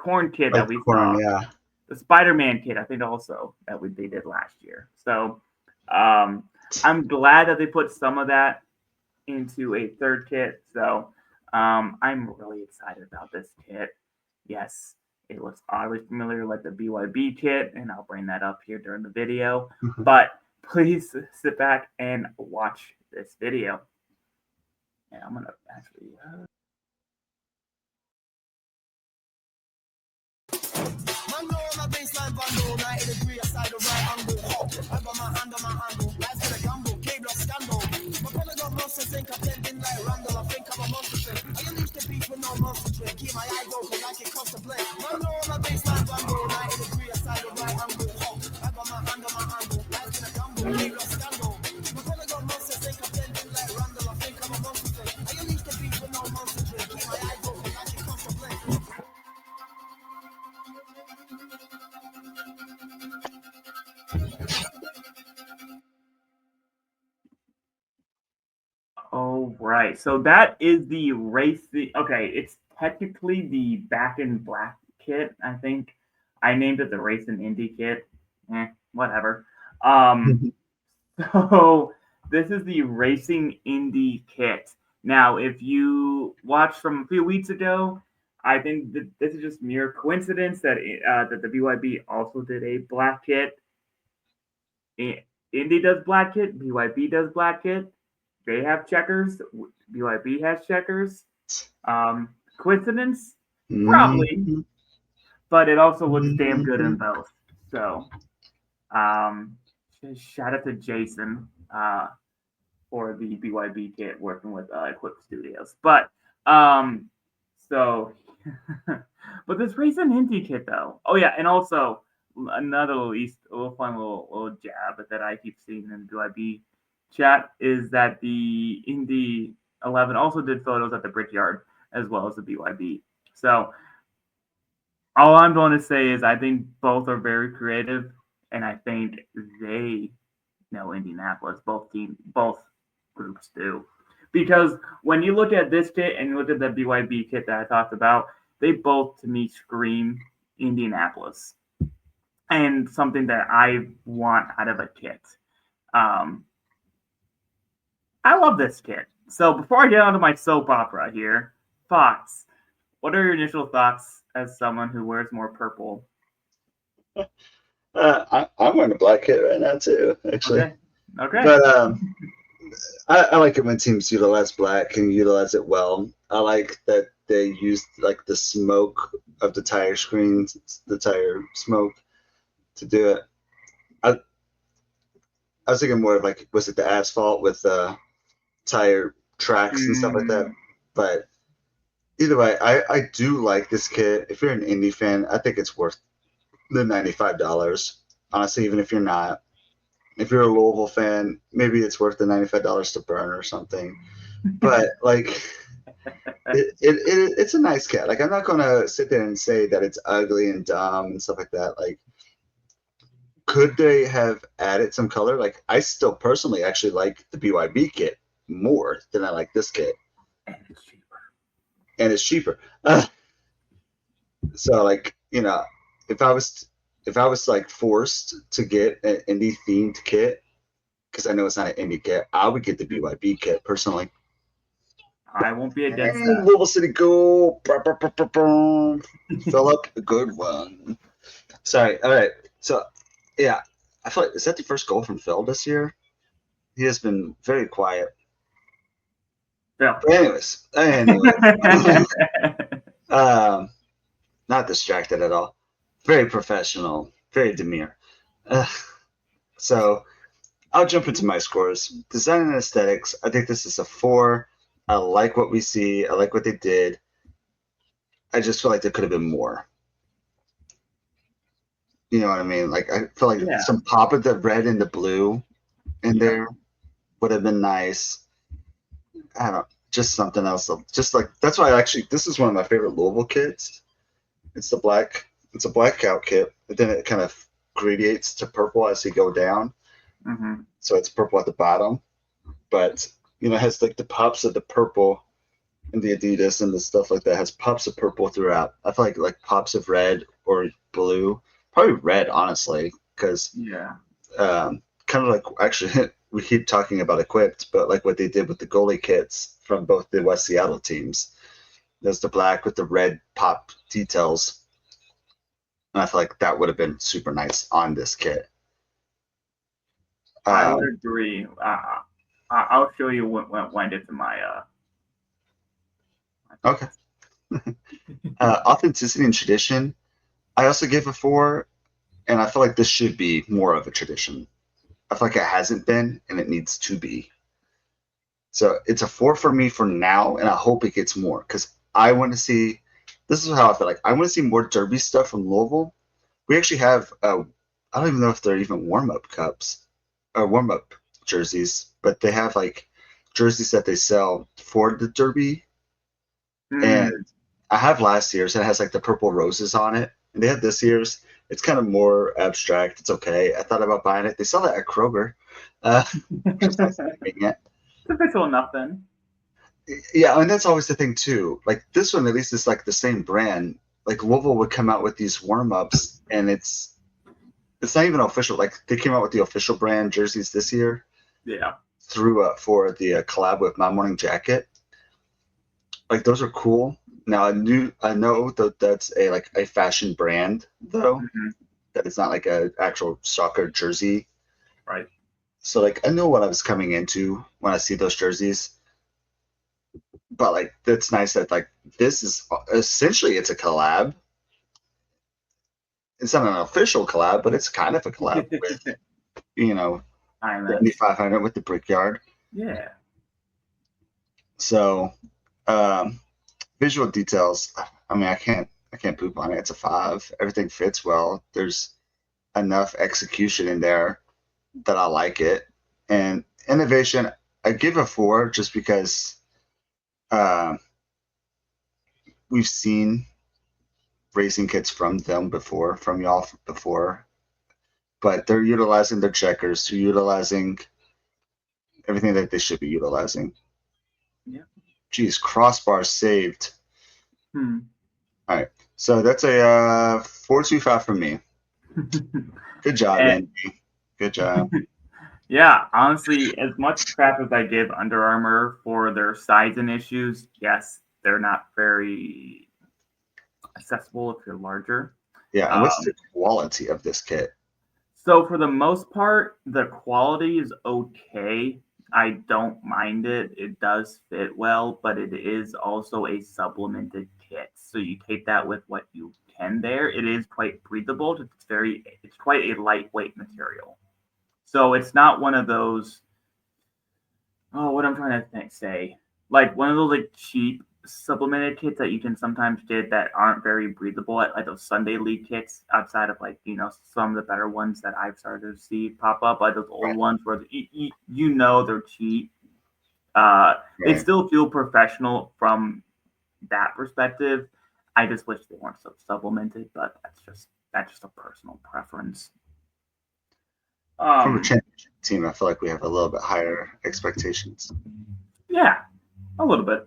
corn kit that we corn, saw. yeah. The Spider-Man kit, I think also that they did last year. So I'm glad that they put some of that into a third kit. So I'm really excited about this kit. Yes, it looks oddly familiar like the BYB kit, and I'll bring that up here during the video. But please sit back and watch this video. And I'm gonna actually. Baseline bundle, 90 degree aside the right angle. I got my hand on my handle, life to the gamble, cable scandal. My brother got monsters, think I'm blending like Randall. I think I'm a monster trick. I unleash the beast with no monster trick. Keep my eyes open like it costs a blink. Man, no, my baseline bundle, 90 degree aside the right angle. I got my hand on my handle, life to the gamble, cable scandal. My brother got monsters, think I'm blending like Randall. I think I'm a monster trick. I unleash the beast with no monster trick. Keep my eyes open like it costs a blink. Oh, right. So that is the racing. Okay, it's technically the Back in Black kit. I think I named it the Racing Indy kit. Whatever. So this is the Racing Indy kit. Now, if you watched from a few weeks ago, I think that this is just mere coincidence that that the BYB also did a black kit. Indy does black kit. BYB does black kit. They have checkers. BYB has checkers. Coincidence? Probably. But it also looks damn good in both. So, shout out to Jason for the BYB kit working with Equip Studios. But, so, but this Racing Indy kit though. Oh yeah, and also another little fun little jab that I keep seeing in BYB chat is that the Indy 11 also did photos at the Brickyard as well as the BYB. So all I'm going to say is I think both are very creative, and I think they know Indianapolis. Both groups do, because when you look at this kit and you look at the BYB kit that I talked about, they both to me scream Indianapolis and something that I want out of a kit. I love this kit. So before I get onto my soap opera here, thoughts. What are your initial thoughts as someone who wears more purple? I'm wearing a black kit right now too, actually. Okay. But I like it when teams utilize black and utilize it well. I like that they use like the smoke of the tire screens, the tire smoke, to do it. I was thinking more of like, was it the asphalt with the tire tracks and stuff like that? But either way, I do like this kit. If you're an Indy fan, I think it's worth the $95. Honestly, even if you're not. If you're a Louisville fan, maybe it's worth the $95 to burn or something. But like, it's a nice kit. Like, I'm not gonna sit there and say that it's ugly and dumb and stuff like that. Like, could they have added some color? Like, I still personally actually like the BYB kit more than I like this kit. And it's cheaper. So like, you know, if I was like forced to get an Indy themed kit, because I know it's not an Indy kit, I would get the BYB kit personally. I won't be against that. Louisville City Go. Fill up a good one. Sorry. All right. So yeah, I feel like, is that the first goal from Phil this year? He has been very quiet. Yeah. But anyways. Not distracted at all. Very professional. Very demure. So I'll jump into my scores. Design and aesthetics. I think this is a 4. I like what we see. I like what they did. I just feel like there could have been more. You know what I mean? Like, I feel like some pop of the red and the blue in there would have been nice. I don't know, just something else. Just like, that's why this is one of my favorite Louisville kits. It's a black out kit, but then it kind of gradiates to purple as you go down. Mm-hmm. So it's purple at the bottom, but you know, it has like the pops of the purple and the Adidas and the stuff like that has pops of purple throughout. I feel like pops of red or blue, probably red, honestly, because Yeah. kind of like actually we keep talking about equipped, but like what they did with the goalie kits from both the West Seattle teams. There's the black with the red pop details, and I feel like that would have been super nice on this kit. I would agree. I'll show you when it's in my Okay. Authenticity and tradition. I also gave a 4, and I feel like this should be more of a tradition. I feel like it hasn't been, and it needs to be. So it's a 4 for me for now, and I hope it gets more because I want to see. This is how I feel like I want to see more Derby stuff from Louisville. We actually have. I don't even know if they're even warm up cups or warm up jerseys, but they have like jerseys that they sell for the Derby. And I have last year's, and it has like the purple roses on it. And they have this year's. It's kind of more abstract. It's okay. I thought about buying it. They sell it at Kroger. Just not saving it. It's official enough then. Yeah, and that's always the thing too. Like this one, at least is like the same brand. Like Louisville would come out with these warm ups, and it's not even official. Like they came out with the official brand jerseys this year. Yeah. Through for the collab with My Morning Jacket. Like those are cool. Now I know that that's a fashion brand though. That it's not like a actual soccer jersey. Right. So like I know what I was coming into when I see those jerseys. But like that's nice that like this is essentially it's a collab. It's not an official collab, but it's kind of a collab with the Indy 500 with the Brickyard. Yeah. So visual details. I mean, I can't poop on it. It's a 5. Everything fits well. There's enough execution in there that I like it. And innovation, I give a 4 just because we've seen racing kits from them before, from y'all before, but they're utilizing their checkers, they're utilizing everything that they should be utilizing. Yeah. Geez, crossbar saved. All right, so that's a 4.25 from me. Good job, Andy. Good job. Yeah, honestly, as much crap as I give Under Armour for their sizing issues, yes, they're not very accessible if you're larger. Yeah, and what's the quality of this kit? So for the most part, the quality is okay. I don't mind it. It does fit well, but it is also a supplemented kit. So you take that with what you can there. It is quite breathable. It's quite a lightweight material. So it's not one of those, what I'm trying to say, like one of those like cheap supplemented kits that you can sometimes get that aren't very breathable, like those Sunday League kits outside of like some of the better ones that I've started to see pop up, like those old ones where they're cheap. They still feel professional from that perspective. I just wish they weren't so supplemented, but that's just a personal preference. From a championship team, I feel like we have a little bit higher expectations. Yeah, a little bit.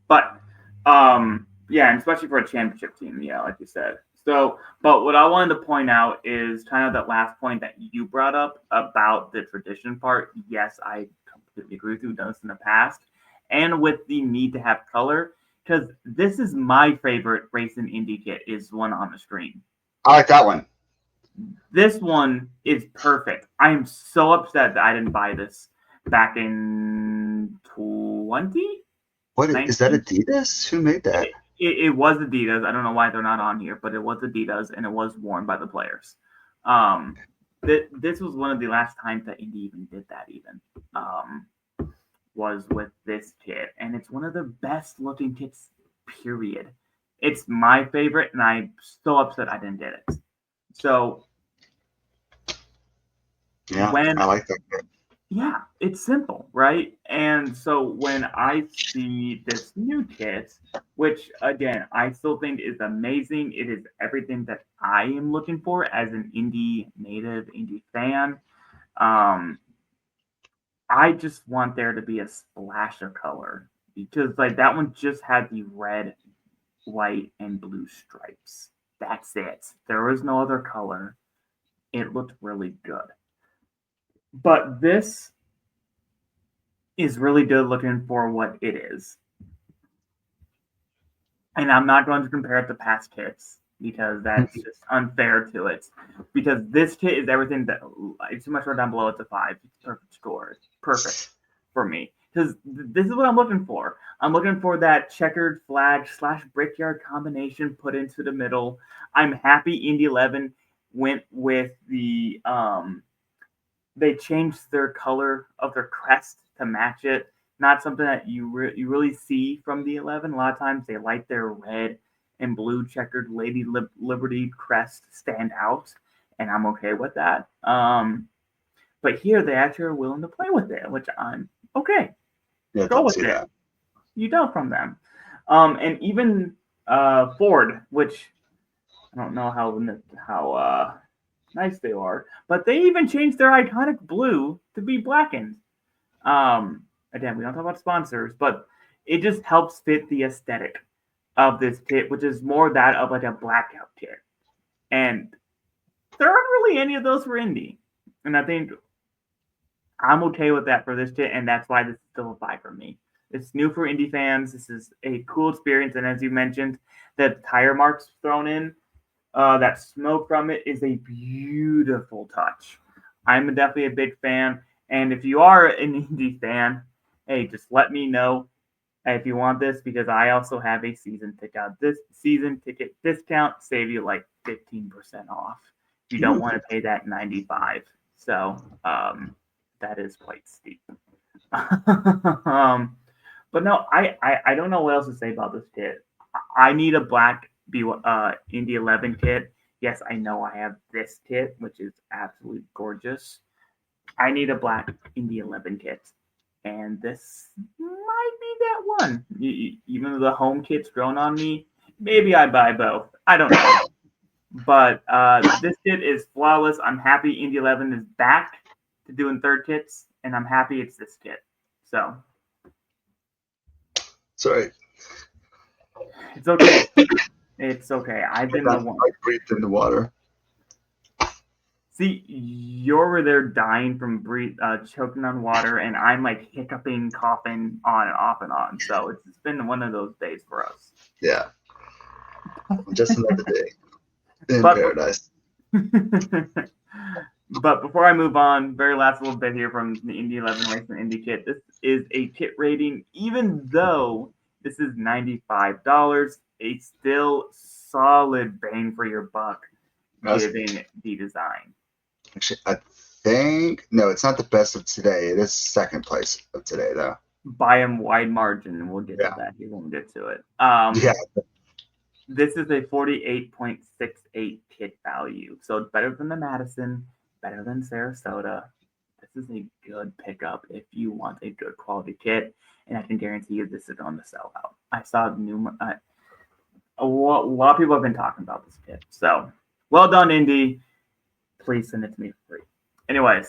But yeah, and especially for a championship team, yeah, like you said. So, but what I wanted to point out is kind of that last point that you brought up about the tradition part. Yes, I completely agree with you. We've done this in the past, and with the need to have color, because this is my favorite racing Indy kit is one on the screen. I like that one. This one is perfect. I am so upset that I didn't buy this back in 20. What is that? Adidas? Who made that? It was Adidas. I don't know why they're not on here, but it was Adidas, and it was worn by the players. This was one of the last times that Indy even did that. Was with this kit, and it's one of the best looking kits. Period. It's my favorite, and I'm so upset I didn't get it. So, yeah, I like that kit. Yeah, it's simple, right? And so when I see this new kit, which again I still think is amazing, it is everything that I am looking for as an Indy native, Indy fan. I just want there to be a splash of color. because like that one just had the red, white, and blue stripes. That's it. There was no other color. It looked really good. But this is really good looking for what it is. And I'm not going to compare it to past kits because that's just unfair to it. Because this kit is everything that it's too much right down below. It's a 5. It's a perfect score. It's perfect for me. Because this is what I'm looking for. I'm looking for that checkered flag / brickyard combination put into the middle. I'm happy Indy 11 went with the they changed their color of their crest to match it. Not something that you really see from the 11. A lot of times they like their red and blue checkered Lady Liberty crest stand out, and I'm okay with that. But here they actually are willing to play with it, which I'm okay. Yeah, Go with see it. that. You know from them. And even Ford, which I don't know how nice they are, but they even changed their iconic blue to be blackened. Again, we don't talk about sponsors, but it just helps fit the aesthetic of this kit, which is more that of like a blackout kit. And there aren't really any of those for Indy. And I think I'm okay with that for this kit, and that's why this is still a 5 for me. It's new for Indy fans. This is a cool experience, and as you mentioned, the tire marks thrown in, that smoke from it is a beautiful touch. I'm definitely a big fan, and if you are an Indy fan, hey, just let me know if you want this because I also have a season ticket. This season ticket discount save you like 15% off. You don't want to pay that $95. So that is quite steep. But no, I don't know what else to say about this kit. I need a black Indy 11 kit. Yes, I know I have this kit, which is absolutely gorgeous. I need a black Indy 11 kit, and this might be that one. Even though the home kit's grown on me, maybe I buy both. I don't know. But this kit is flawless. I'm happy Indy 11 is back to doing third kits, and I'm happy it's this kit. So Sorry. it's okay. It's okay. I've been the one. I breathed in the water. See, you're over there dying from choking on water, and I'm like hiccuping, coughing on and off and on. So it's been one of those days for us. Yeah. Just another day in paradise. But before I move on, very last little bit here from the Indy 11 Racing Indy kit. This is a kit rating, even though this is $95, a still solid bang for your buck, given the design. Actually, I think no, it's not the best of today. It is second place of today, though. By a wide margin, and we'll get to that here when we get to it. This is a 48.68 kit value, so it's better than the Madison, better than Sarasota. This is a good pickup if you want a good quality kit, and I can guarantee you this is going to sell out. I saw a lot of people have been talking about this kit, so well done, Indy. Please send it to me for free. Anyways,